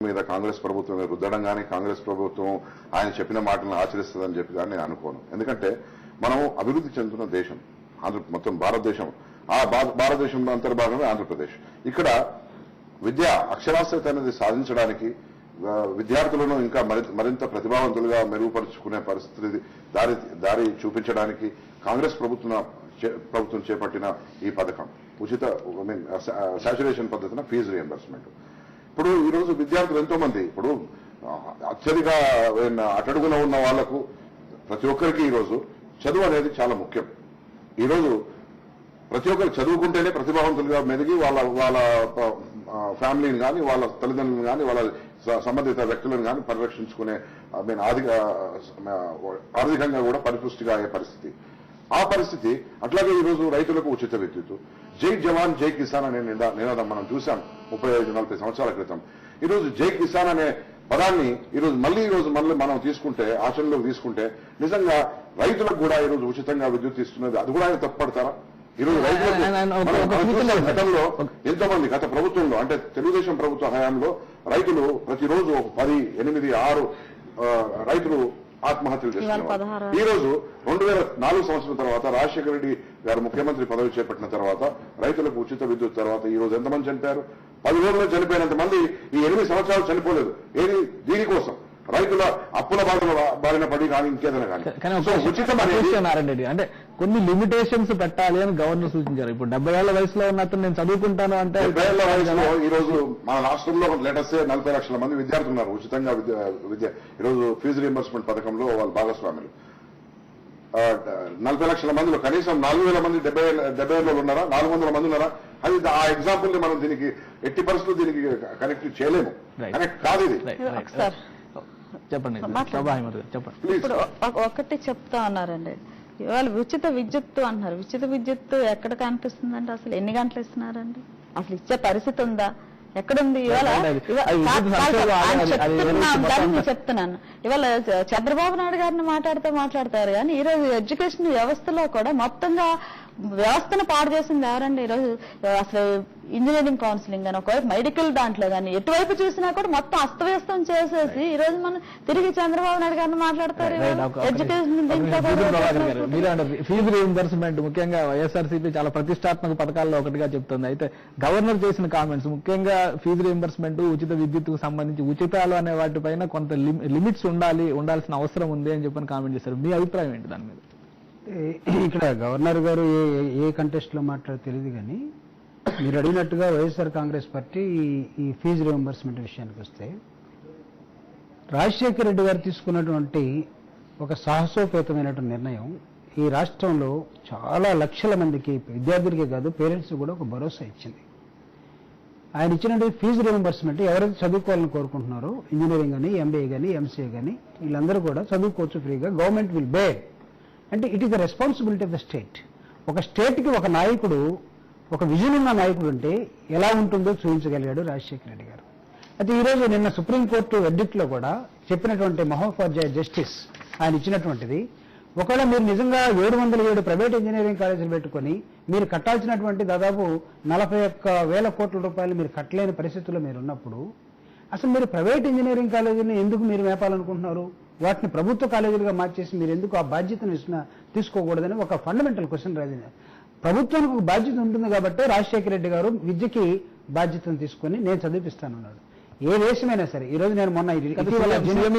మీద కాంగ్రెస్ ప్రభుత్వం మీద రుద్దడం కానీ కాంగ్రెస్ ప్రభుత్వం ఆయన చెప్పిన మాటలను ఆచరిస్తుందని చెప్పి కానీ నేను అనుకోను. ఎందుకంటే మనం అభివృద్ధి చెందుతున్న దేశం మొత్తం భారతదేశం. ఆ భారతదేశంలో అంతర్భాగమే ఆంధ్రప్రదేశ్. ఇక్కడ విద్య అక్షరాస్యత అనేది సాధించడానికి విద్యార్థులను ఇంకా మరింత ప్రతిభావంతులుగా మెరుగుపరుచుకునే పరిస్థితి దారి చూపించడానికి కాంగ్రెస్ ప్రభుత్వం చేపట్టిన ఈ పథకం ఉచిత సాచురేషన్ పద్ధతిన ఫీజు రియంబర్స్మెంట్. ఇప్పుడు ఈ రోజు విద్యార్థులు ఎంతో మంది ఇప్పుడు అత్యధిక అట్టడుగున ఉన్న వాళ్లకు ప్రతి ఒక్కరికి ఈ రోజు చదువు అనేది చాలా ముఖ్యం. ఈ రోజు ప్రతి ఒక్కరు చదువుకుంటేనే ప్రతిభావంతులుగా మెదిగి వాళ్ళ ఫ్యామిలీని కానీ వాళ్ళ తల్లిదండ్రులను కానీ వాళ్ళ సంబంధిత వ్యక్తులను కానీ పరిరక్షించుకునే ఆర్థికంగా కూడా పరిపుష్టిగా అయ్యే పరిస్థితి. ఆ పరిస్థితి అట్లాగే ఈ రోజు రైతులకు ఉచిత విద్యుత్, జై జవాన్ జై కిసాన్ అనే నినాదం మనం చూసాం 35-40 సంవత్సరాల క్రితం. ఈరోజు జై కిసాన్ అనే పదాన్ని మళ్ళీ మనం తీసుకుంటే ఆచరణలోకి తీసుకుంటే నిజంగా రైతులకు కూడా ఈరోజు ఉచితంగా విద్యుత్ ఇస్తున్నది అది కూడా ఆయన తప్పుపడతారా? ఈరోజు రైతులకు గతంలో ఎంతోమంది గత ప్రభుత్వంలో అంటే తెలుగుదేశం ప్రభుత్వ హయాంలో రైతులు ప్రతిరోజు 10, 8, 6 రైతులు ఆత్మహత్యలు చేస్తున్నారు. ఈ రోజు 2004 సంవత్సరం తర్వాత రాజశేఖర రెడ్డి గారు ముఖ్యమంత్రి పదవి చేపట్టిన తర్వాత రైతులకు ఉచిత విద్యుత్ తర్వాత ఈ రోజు ఎంతమంది చనిపోయారు? 10 రోజుల్లో చనిపోయినంత మంది ఈ 8 సంవత్సరాలు చనిపోలేదు. దీనికోసం రైతుల అప్పుల బారిన పడి కానీ ఇంకేదైనా కానీ ఉచితం నారాయణ అంటే కొన్ని లిమిటేషన్స్ పెట్టాలి అని గవర్నర్ సూచించారు. ఇప్పుడు 70 ఏళ్ల వయసులో ఉన్నప్పుడు నేను చదువుకుంటాను అంటే 70 ఏళ్ల వయసులో ఈ రోజు మన రాష్ట్రంలో లేటెస్ట్ 40 లక్షల మంది విద్యార్థులు ఉన్నారు ఉచితంగా విద్య. ఈరోజు ఫీజు రియంబర్స్మెంట్ పథకంలో వాళ్ళు భాగస్వాములు. 40 లక్షల మందిలో కనీసం 4,000 మంది 70 ఏళ్ళు ఉన్నారా, 400 మంది ఉన్నారా? అది ఆ ఎగ్జాంపుల్ ని మనం దీనికి ఎట్టి పరిస్థితులు దీనికి కనెక్ట్ చేయలేము. కనెక్ట్ కాదు ఇది. చెప్పండి. ఇప్పుడు ఒకటి చెప్తా ఉన్నారండి, ఇవాళ ఉచిత విద్యుత్తు అంటున్నారు. ఉచిత విద్యుత్తు ఎక్కడ కనిపిస్తుందంటే అసలు ఎన్ని గంటలు ఇస్తున్నారండి? అసలు ఇచ్చే పరిస్థితి ఉందా? ఎక్కడుంది? ఇవాళ చెప్తున్నాను, ఇవాళ చంద్రబాబు నాయుడు గారిని మాట్లాడతారు కానీ ఈరోజు ఎడ్యుకేషన్ వ్యవస్థలో కూడా మొత్తంగా వ్యవస్థను పాడు చేసింది ఎవరండి? ఈరోజు అసలు ఇంజనీరింగ్ కౌన్సిలింగ్ అని ఒకవైపు మెడికల్ దాంట్లో కానీ ఎటువైపు చూసినా కూడా మొత్తం అస్తవ్యస్తం చేసేసి ఈ రోజు మనం తిరిగి చంద్రబాబు నాయుడు గారిని మాట్లాడతారు. ఎడ్యుకేషన్ ఫీజు రీయింబర్స్మెంట్ ముఖ్యంగా వైఎస్ఆర్సీపీ చాలా ప్రతిష్టాత్మక పథకాల్లో ఒకటిగా చెప్తుంది. అయితే గవర్నర్ చేసిన కామెంట్స్ ముఖ్యంగా ఫీజు రీయింబర్స్మెంట్, ఉచిత విద్యుత్కు సంబంధించి ఉచితాలు అనే వాటిపైన కొంత లిమిట్స్ ఉండాల్సిన అవసరం ఉంది అని చెప్పని కామెంట్ చేశారు. మీ అభిప్రాయం ఏంటి దాని మీద? ఇక్కడ గవర్నర్ గారు ఏ కంటెస్ట్ లో మాట్లాడో తెలియదు కానీ మీరు అడిగినట్టుగా వైఎస్ఆర్ కాంగ్రెస్ పార్టీ ఈ ఫీజు రియంబర్స్మెంట్ విషయానికి వస్తే రాజశేఖర రెడ్డి గారు తీసుకున్నటువంటి ఒక సాహసోపేతమైనటువంటి నిర్ణయం ఈ రాష్ట్రంలో చాలా లక్షల మందికి విద్యార్థులకే కాదు పేరెంట్స్ కూడా ఒక భరోసా ఇచ్చింది. ఆయన ఇచ్చినటువంటి ఫీజు రియంబర్స్మెంట్ ఎవరైతే చదువుకోవాలని కోరుకుంటున్నారో ఇంజనీరింగ్ కానీ, ఎంబీఏ కానీ, ఎంసీఏ కానీ వీళ్ళందరూ కూడా చదువుకోవచ్చు ఫ్రీగా. గవర్నమెంట్ విల్ బేర్ అంటే it is the responsibility of the state. ఒక స్టేట్కి ఒక నాయకుడు, ఒక విజన్ ఉన్న నాయకుడు అంటే ఎలా ఉంటుందో చూపించగలిగాడు రాజశేఖర రెడ్డి గారు. అయితే ఈరోజు నిన్న సుప్రీంకోర్టు వెర్డిక్ట్లో కూడా చెప్పినటువంటి మహోపాధ్యాయ జస్టిస్ ఆయన ఇచ్చినటువంటిది, ఒకవేళ మీరు నిజంగా 707 ప్రైవేట్ ఇంజనీరింగ్ కాలేజీలు పెట్టుకొని మీరు కట్టాల్సినటువంటి దాదాపు 41,000 కోట్ల రూపాయలు మీరు కట్టలేని పరిస్థితుల్లో మీరు ఉన్నప్పుడు అసలు మీరు ప్రైవేట్ ఇంజనీరింగ్ కాలేజీని ఎందుకు మీరు మేపాలనుకుంటున్నారు? వాటిని ప్రభుత్వ కాలేజీలుగా మార్చేసి మీరు ఎందుకు ఆ బాధ్యతను తీసుకోకూడదని ఒక ఫండమెంటల్ క్వశ్చన్ రాజింది. ప్రభుత్వానికి ఒక బాధ్యత ఉంటుంది కాబట్టి రాజశేఖర రెడ్డి గారు విద్యకి బాధ్యతను తీసుకుని నేను చదివిపిస్తానన్నాడు. ఏ దేశమైనా సరే ఈ రోజు నేను మొన్న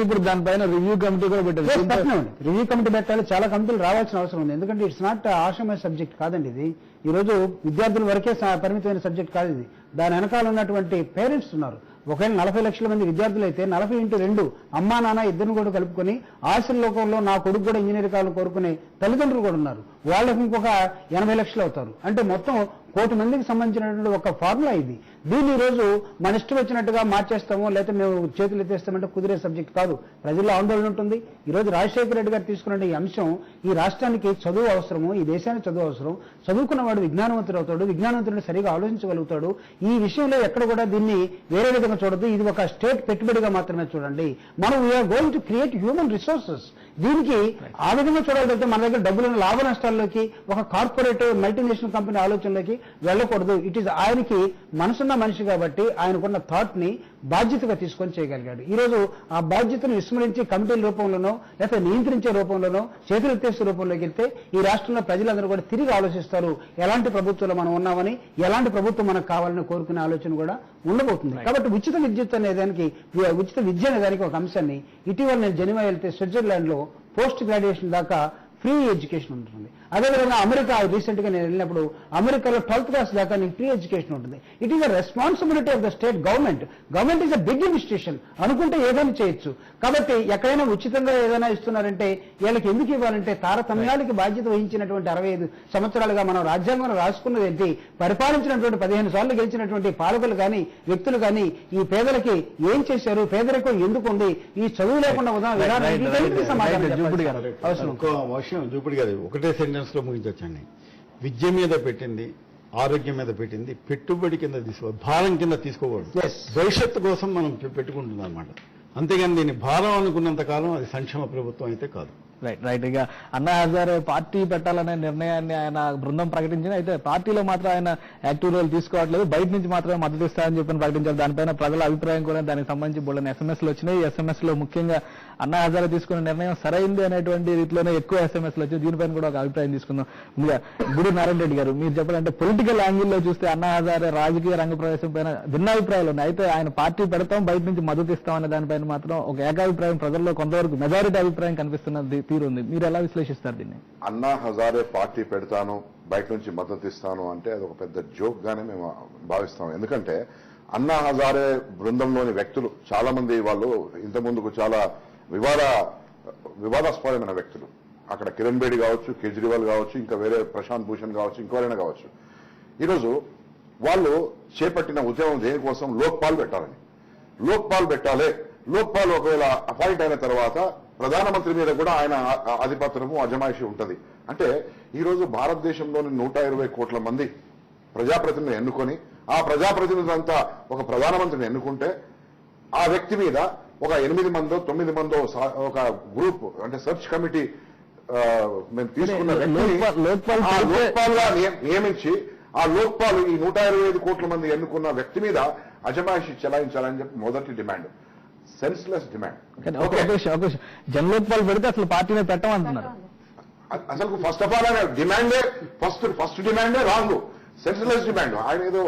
ఇప్పుడు దానిపైన రివ్యూ కమిటీ కూడా పెట్టాను. రివ్యూ కమిటీ పెట్టాలి, చాలా కమిటీలు రావాల్సిన అవసరం ఉంది. ఎందుకంటే ఇట్స్ నాట్ ఆషమైన సబ్జెక్ట్ కాదండి ఇది. ఈ రోజు విద్యార్థుల వరకే పరిమితమైన సబ్జెక్ట్ కాదు ఇది. దాని వెనకాల ఉన్నటువంటి పేరెంట్స్ ఉన్నారు. ఒకవేళ 40 లక్షల మంది విద్యార్థులు అయితే 40x2 అమ్మా నాన్న ఇద్దరిని కూడా కలుపుకొని ఆశల లోకంలో నా కొడుకు కూడా ఇంజనీర్ కావాలని కోరుకునే తల్లిదండ్రులు కూడా ఉన్నారు. వాళ్ళకి ఇంకొక 80 లక్షలు అవుతారు. అంటే మొత్తం 1 కోటి మందికి సంబంధించినటువంటి ఒక ఫార్ములా ఇది. దీన్ని ఈ రోజు మన ఇష్టం వచ్చినట్టుగా మార్చేస్తామో లేకపోతే మేము చేతులు ఎత్తేస్తామంటే కుదిరే సబ్జెక్ట్ కాదు. ప్రజల్లో ఆందోళన ఉంటుంది. ఈ రోజు రాజశేఖర రెడ్డి గారు తీసుకున్న ఈ అంశం ఈ రాష్ట్రానికి చదువు అవసరము, ఈ దేశానికి చదువు అవసరం. చదువుకున్నవాడు విజ్ఞానవంతుడు అవుతాడు, విజ్ఞానవంతుడిని సరిగా ఆలోచించగలుగుతాడు. ఈ విషయంలో ఎక్కడ కూడా దీన్ని వేరే విధంగా చూడద్దు. ఇది ఒక స్టేట్ పెట్టుబడిగా మాత్రమే చూడండి. మనం we are going to create human resources. దీనికి ఆ విధంగా చూడాలంటే మన దగ్గర డబ్బులను లాభ నష్టాల్లోకి ఒక కార్పొరేట్ మల్టీనేషనల్ కంపెనీ ఆలోచనలోకి వెళ్ళకూడదు. ఇట్ ఈస్ ఆయనకి మనసున్న మనిషి కాబట్టి ఆయనకున్న థాట్ ని బాధ్యతగా తీసుకొని చేయగలిగాడు. ఈ రోజు ఆ బాధ్యతను విస్మరించి కమిటీల రూపంలోనో లేకపోతే నియంత్రించే రూపంలోనో చేతులు ఎత్తేసే రూపంలోకి వెళ్తే ఈ రాష్ట్రంలో ప్రజలందరూ కూడా తిరిగి ఆలోచిస్తారు ఎలాంటి ప్రభుత్వంలో మనం ఉన్నామని, ఎలాంటి ప్రభుత్వం మనకు కావాలని కోరుకునే ఆలోచన కూడా ఉండబోతుంది. కాబట్టి ఉచిత విద్యుత్ అనే దానికి, ఉచిత విద్య అనే దానికి ఒక అంశాన్ని ఇటీవల నేను జెనీవా వెళ్తే స్విట్జర్లాండ్ లో పోస్ట్ గ్రాడ్యుయేషన్ దాకా ఫ్రీ ఎడ్యుకేషన్ ఉంటుంది. అదేవిధంగా అమెరికా రీసెంట్ గా నేను వెళ్ళినప్పుడు అమెరికాలో 12th క్లాస్ దాకా నీకు ఫ్రీ ఎడ్యుకేషన్ ఉంటుంది. It is the responsibility of the state government. Government is a big institution, అనుకుంటే ఏదైనా చేయొచ్చు. కాబట్టి ఎక్కడైనా ఉచితంగా ఏదైనా ఇస్తున్నారంటే వీళ్ళకి ఎందుకు ఇవ్వాలంటే తారతమ్యాలకి బాధ్యత వహించినటువంటి 65 సంవత్సరాలుగా మనం రాజ్యాంగంలో రాసుకున్నది ఏంటి, పరిపాలించినటువంటి 15 సార్లు గెలిచినటువంటి పాలకులు కానీ వ్యక్తులు కానీ ఈ పేదలకి ఏం చేశారు, పేదరికం ఎందుకు ఉంది, ఈ చదువు లేకుండా అవసరం జూపిడి గారు ఒకటే సెంటెన్స్ లో ముగించొచ్చండి. విద్య మీద పెట్టింది, ఆరోగ్యం మీద పెట్టింది పెట్టుబడి కింద భారం కింద తీసుకోకూడదు. భవిష్యత్తు కోసం మనం పెట్టుకుంటున్నాం అనమాట. అంతేగాని దీన్ని భారం అనుకున్నంత కాలం అది సంక్షేమ ప్రభుత్వం అయితే కాదు. రైట్. ఇక అన్నా హజారే పార్టీ పెట్టాలనే నిర్ణయాన్ని ఆయన బృందం ప్రకటించింది. అయితే పార్టీలో మాత్రం ఆయన యాక్టివ్ రోల్ తీసుకోవట్లేదు, బయట నుంచి మాత్రమే మద్దతు ఇస్తారని చెప్పి ప్రకటించారు. దానిపైన ప్రజల అభిప్రాయం కూడా దానికి సంబంధించి బోల్డెన్ ఎస్ఎంఎస్లు వచ్చినాయి. ఎస్ఎంఎస్ లో ముఖ్యంగా అన్నా హజారే తీసుకున్న నిర్ణయం సరైంది అనేటువంటి రీతిలోనే ఎక్కువ ఎస్ఎంఎస్లు వచ్చాయి. దీనిపైన కూడా ఒక అభిప్రాయం తీసుకుందాం. ముందుగా గుడి నారాయణ రెడ్డి గారు, మీరు చెప్పాలంటే పొలిటికల్ యాంగిల్లో చూస్తే అన్నా హజారే రాజకీయ రంగ ప్రవేశం పైన భిన్నాభిప్రాయాలు ఉన్నాయి. అయితే ఆయన పార్టీ పెడతాం, బయట నుంచి మద్దతు ఇస్తాం అనే దానిపైన మాత్రం ఒక ఏకాభిప్రాయం ప్రజల్లో కొంతవరకు మెజారిటీ అభిప్రాయం కనిపిస్తున్నది తీరుంది. మీరు ఎలా విశ్లేషిస్తారు దీన్ని? అన్నా హజారే పార్టీ పెడతాను, బయట నుంచి మద్దతు ఇస్తాను అంటే అది ఒక పెద్ద జోక్ గానే మేము భావిస్తాం. ఎందుకంటే అన్నా హజారే బృందంలోని వ్యక్తులు చాలా మంది వాళ్ళు ఇంతకుముందుకు చాలా వివాదాస్పదమైన వ్యక్తులు. అక్కడ కిరణ్ బేడి కావచ్చు, కేజ్రీవాల్ కావచ్చు, ఇంకా వేరే ప్రశాంత్ భూషణ్ కావచ్చు, ఇంకెవరైనా కావచ్చు. ఈరోజు వాళ్ళు చేపట్టిన ఉద్యమం దేనికోసం? లోక్పాల్ పెట్టాలని. లోక్పాల్ పెట్టాలి. లోక్పాల్ ఒకవేళ అపాయింట్ అయిన తర్వాత ప్రధానమంత్రి మీద కూడా ఆయన ఆధిపత్యము అజమాయిషి ఉంటది. అంటే ఈరోజు భారతదేశంలోని 120 కోట్ల మంది ప్రజాప్రతినిధులను ఎన్నుకొని ఆ ప్రజాప్రతినిధులంతా ఒక ప్రధానమంత్రిని ఎన్నుకుంటే ఆ వ్యక్తి మీద ఒక 8 మందో 9 మందో ఒక గ్రూప్ అంటే సెర్చ్ కమిటీ మేము తీసుకున్న లోక్పాల్ నియమించి ఆ లోక్పాల్ ఈ 125 కోట్ల మంది ఎన్నుకున్న వ్యక్తి మీద అజమాయిషి చెలాయించాలని చెప్పి మొదటి డిమాండ్. Senseless demand. జనలోక్పాల్ పెడితే అసలు పార్టీని పెట్టమంటున్నారు. అసలు ఫస్ట్ ఆఫ్ ఆల్ ఆయన డిమాండే ఫస్ట్ డిమాండే రాంగ్, సెన్స్లెస్ డిమాండ్. ఆయన ఏదో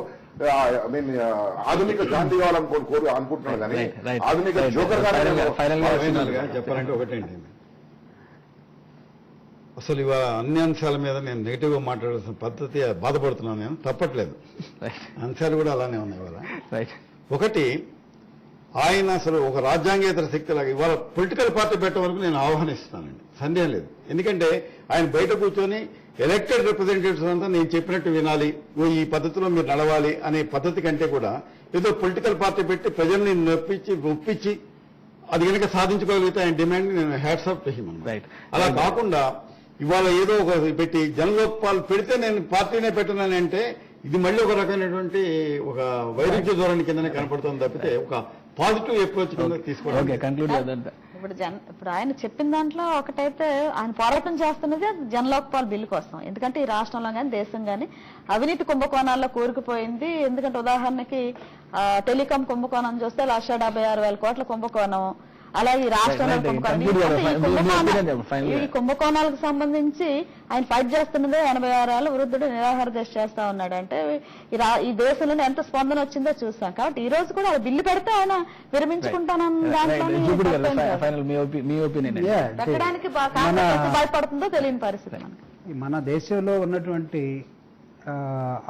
ఆధునిక గాంధీ కావాలనుకోరు అనుకుంటున్నాడు కానీ ఆధునిక జోకర్ చెప్పాలంటే ఒకటేంటి, అసలు ఇవాళ అన్ని అంశాల మీద నేను నెగిటివ్ గా మాట్లాడాల్సిన పద్ధతి బాధపడుతున్నాను. నేను తప్పట్లేదు, అంశాలు కూడా అలానే ఉన్నాయి ఇవాళ. ఒకటి, ఆయన అసలు ఒక రాజ్యాంగేతర శక్తిలాగా ఇవాళ పొలిటికల్ పార్టీ పెట్టే వరకు నేను ఆహ్వానిస్తానండి, సందేహం లేదు. ఎందుకంటే ఆయన బయట కూర్చొని ఎలక్టెడ్ రిప్రజెంటేటివ్స్ అంతా నేను చెప్పినట్టు వినాలి, ఈ పద్ధతిలో మీరు నడవాలి అనే పద్ధతి కంటే కూడా ఏదో పొలిటికల్ పార్టీ పెట్టి ప్రజల్ని ఒప్పించి అది కనుక సాధించుకోగలిగితే ఆయన డిమాండ్ నేను హ్యాట్స్ ఆఫ్ టు హిమ్ అన్నమాట. అలా కాకుండా ఇవాళ ఏదో ఒక పెట్టి జనలోక్పాల్ పెడితే నేను పార్టీనే పెట్టనని అంటే ఇది మళ్ళీ ఒక రకమైనటువంటి ఒక వైరుధ్య ధోరణి కిందనే కనపడుతుంది తప్పితే ఒక పాజిటివ్ అప్రోచ్ కింద తీసుకోవడం. ఇప్పుడు ఆయన చెప్పిన దాంట్లో ఒకటైతే ఆయన పోరాటం చేస్తున్నది జనలోక్పాల్ బిల్లు కోసం. ఎందుకంటే ఈ రాష్ట్రంలో కానీ దేశం కానీ అవినీతి కుంభకోణాల్లో కూరుకుపోయింది. ఎందుకంటే ఉదాహరణకి టెలికాం కుంభకోణం చూస్తే 1,76,000 కోట్ల కుంభకోణం, అలాగే ఈ రాష్ట్రంలో ఈ కుంభకోణాలకు సంబంధించి ఆయన ఫైట్ చేస్తున్నదే 86 ఏళ్ల వృద్ధుడు నిరాహార దీక్ష చేస్తా ఉన్నాడు. అంటే ఈ దేశంలో ఎంత స్పందన వచ్చిందో చూస్తాం. కాబట్టి ఈ రోజు కూడా బిల్లు పెడితే ఆయన విరమించుకుంటానన్న పెట్టడానికి భయపడుతుందో తెలియని పరిస్థితి. మన దేశంలో ఉన్నటువంటి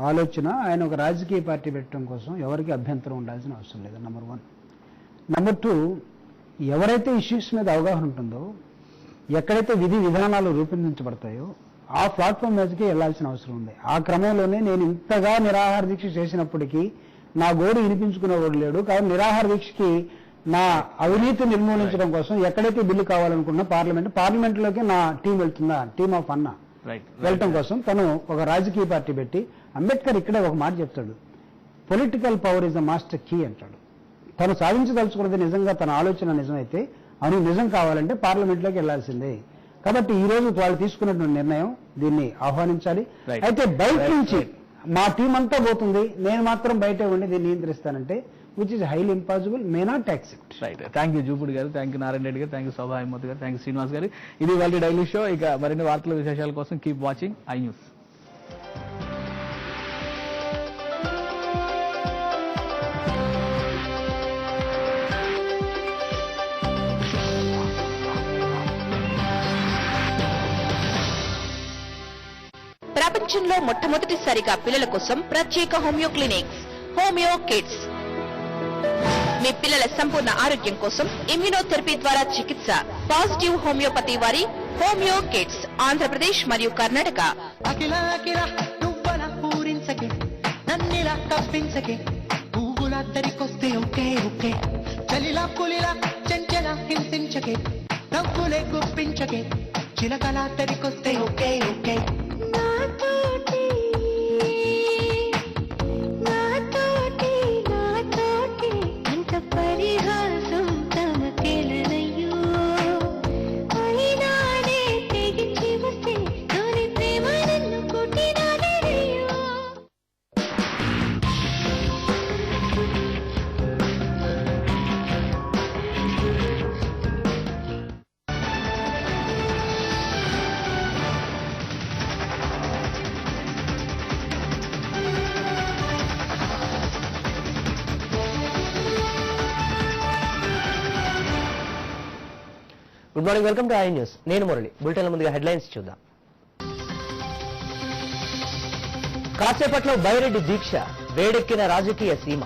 ఆలోచన ఆయన ఒక రాజకీయ పార్టీ పెట్టడం కోసం ఎవరికి అభ్యంతరం ఉండాల్సిన అవసరం లేదు, నెంబర్ 1. నెంబర్ 2, ఎవరైతే ఇష్యూస్ మీద అవగాహన ఉంటుందో, ఎక్కడైతే విధి విధానాలు రూపొందించబడతాయో ఆ ప్లాట్ఫామ్ మీదకి వెళ్లాల్సిన అవసరం ఉంది. ఆ క్రమంలోనే నేను ఇంతగా నిరాహార దీక్ష చేసినప్పటికీ నా గోడు వినిపించుకునేవాడు లేడు. కాబట్టి నిరాహార దీక్షకి నా అవినీతి నిర్మూలించడం కోసం ఎక్కడైతే బిల్లు కావాలనుకున్నా పార్లమెంట్లోకి నా టీం వెళ్తుందా, టీమ్ ఆఫ్ అన్నా వెళ్ళటం కోసం తను ఒక రాజకీయ పార్టీ పెట్టి, అంబేద్కర్ ఇక్కడే ఒక మాట చెప్తాడు, political power is the master key అంటాడు. తను సాధించదలుచుకున్నది నిజంగా తన ఆలోచన నిజమైతే అవును నిజం కావాలంటే పార్లమెంట్లోకి వెళ్లాల్సిందే. కాబట్టి ఈ రోజు వాళ్ళు తీసుకున్నటువంటి నిర్ణయం దీన్ని ఆహ్వానించాలి. అయితే బయట నుంచి మా టీం అంతా పోతుంది, నేను మాత్రం బయటే ఉండి దీన్ని నియంత్రిస్తానంటే which is highly impossible, may not accept. Right. Thank you Jupudi garu, thank you Narayana Reddy గారు, థ్యాంక్ యూ శోభా హిమ్మత్ గారు, థ్యాంక్ యూ శ్రీనివాస్ గారు. ఇది వాళ్ళ డైలీ షో. ఇక మరిన్ని వార్తల విశేషాల కోసం కీప్ వాచింగ్ ఐ న్యూస్. ప్రపంచంలో మొట్టమొదటిసారిగా పిల్లల కోసం ప్రత్యేక హోమియో క్లినిక్స్ హోమియో కిడ్స్. మీ పిల్లల సంపూర్ణ ఆరోగ్యం కోసం ఇమ్యునోథెరపీ ద్వారా చికిత్స. పాజిటివ్ హోమియోపతి వారి హోమియో కిడ్స్ ఆంధ్రప్రదేశ్ మరియు కర్ణాటక. అఖిల అఖిల నువ్వల పూరించకే, నన్నిలా కప్పించకే, పువ్వులందరికొస్తే ఒకే ఒకే, చలిలా పులిలా చెంచల హింసించకే, నవ్వులే గుప్పించకే, చిలకలందరికొస్తే ఒకే ఒకే. Good morning, welcome to I News. నేను మురళి. బులెటిన్ల ముందుగా హెడ్లైన్స్ చూద్దాం. కాసేపట్లో బైరెడ్డి దీక్ష, వేడెక్కిన రాజకీయ సీమ.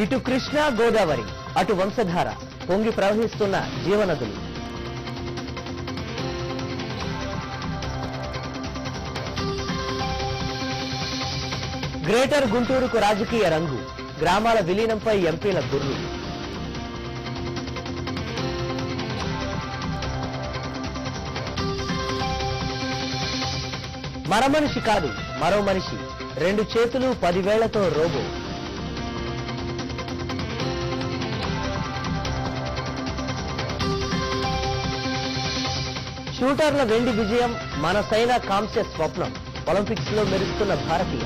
ఇటు కృష్ణా గోదావరి, అటు వంశధార, పొంగి ప్రవహిస్తున్న జీవనదులు. గ్రేటర్ గుంటూరుకు రాజకీయ రంగు, గ్రామాల విలీనంపై ఎంపీల గుర్రు. మరమనిషి కాదు మరో మనిషి, 2 చేతులు 10 వేళ్లతో రోబో. షూటర్ల వెండి విజయం, మన సైనా కాంస్య స్వప్నం. ఒలింపిక్స్ లో మెరుస్తున్న భారతీయ.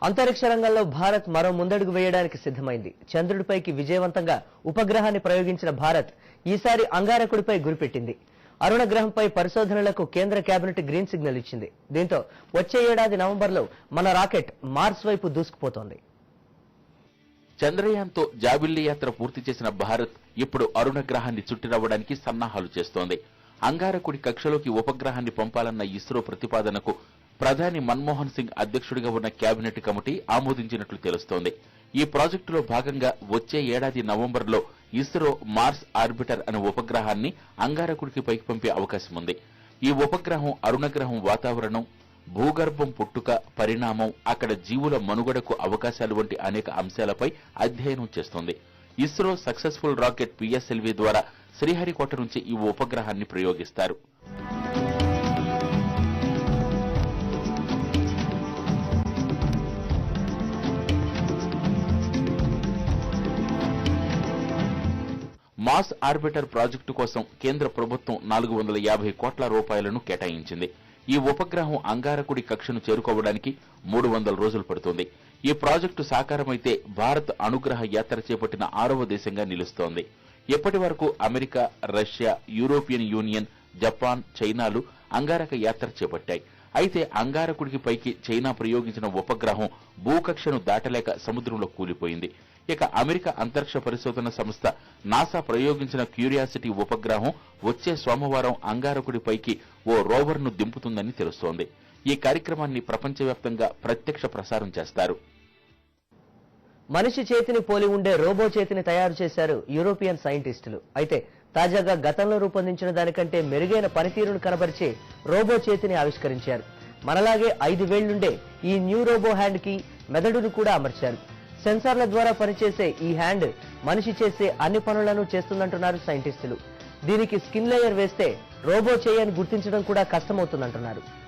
అంతరిక్ష రంగంలో భారత్ మరో ముందడుగు వేయడానికి సిద్ధమైంది. చంద్రుడిపైకి విజయవంతంగా ఉపగ్రహాన్ని ప్రయోగించిన భారత్ ఈసారి అంగారకుడిపై గురిపెట్టింది. అరుణ గ్రహంపై పరిశోధనలకు కేంద్ర కేబినెట్ గ్రీన్ సిగ్నల్ ఇచ్చింది. దీంతో వచ్చే ఏడాది నవంబర్లో మన రాకెట్ మార్స్ వైపు దూసుకుపోతోంది. చంద్రయాన్తో జాబిల్లి యాత్ర పూర్తి చేసిన భారత్ ఇప్పుడు అరుణ గ్రహాన్ని చుట్టిరవ్వడానికి సన్నాహాలు చేస్తోంది. అంగారకుడి కక్షలోకి ఉపగ్రహాన్ని పంపాలన్న ఇస్రో ప్రతిపాదనకు ప్రధాని మన్మోహన్ సింగ్ అధ్యక్షుడిగా ఉన్న కేబినెట్ కమిటీ ఆమోదించినట్లు తెలుస్తోంది. ఈ ప్రాజెక్టులో భాగంగా వచ్చే ఏడాది నవంబర్లో ఇస్రో మార్స్ ఆర్బిటర్ అనే ఉపగ్రహాన్ని అంగారకుడికి పైకి పంపే అవకాశం ఉంది. ఈ ఉపగ్రహం అరుణగ్రహం వాతావరణం, భూగర్భం పుట్టుక, పరిణామం, అక్కడ జీవుల మనుగడకు అవకాశాలు వంటి అనేక అంశాలపై అధ్యయనం చేస్తోంది. ఇస్రో సక్సెస్ఫుల్ రాకెట్ పిఎస్ఎల్వి ద్వారా శ్రీహరికోట నుంచి ఈ ఉపగ్రహాన్ని ప్రయోగిస్తారు. మాస్ ఆర్బిటర్ ప్రాజెక్టు కోసం కేంద్ర ప్రభుత్వం 450 కోట్ల రూపాయలను కేటాయించింది. ఈ ఉపగ్రహం అంగారకుడి కక్షను చేరుకోవడానికి 300 రోజులు పడుతుంది. ఈ ప్రాజెక్టు సాకారమైతే భారత్ అనుగ్రహ యాత్ర చేపట్టిన 6వ దేశంగా నిలుస్తోంది. ఇప్పటి వరకు America, Russia, European Union, Japan, చైనాలు అంగారక యాత్ర చేపట్టాయి. అయితే అంగారకుడికి పైకి చైనా ప్రయోగించిన ఉపగ్రహం భూకక్షను దాటలేక సముద్రంలో కూలిపోయింది. ఇక అమెరికా అంతరిక్ష పరిశోధన సంస్థ నాసా ప్రయోగించిన క్యూరియాసిటీ ఉపగ్రహం వచ్చే సోమవారం అంగారకుడిపైకి ఓ రోవర్ను దింపుతుందని తెలుస్తోంది. ఈ కార్యక్రమాన్ని ప్రపంచవ్యాప్తంగా ప్రత్యక్ష ప్రసారం చేస్తారు. మనిషి చేతిని పోలి ఉండే రోబో చేతిని తయారు చేశారు యూరోపియన్ సైంటిస్టులు. అయితే తాజాగా గతంలో రూపొందించిన దానికంటే మెరుగైన పనితీరును కనబరిచే రోబో చేతిని ఆవిష్కరించారు. మనలాగే 5 వేళ్లుండే ఈ న్యూ రోబో హ్యాండ్ కి మెదడును కూడా అమర్చారు. సెన్సార్ల ద్వారా పనిచేసే ఈ హ్యాండ్ మనిషి చేసే అన్ని పనులను చేస్తుందంటున్నారు సైంటిస్టులు. దీనికి స్కిన్ లేయర్ వేస్తే రోబో చేయని గుర్తించడం కూడా కష్టమవుతుందంటున్నారు.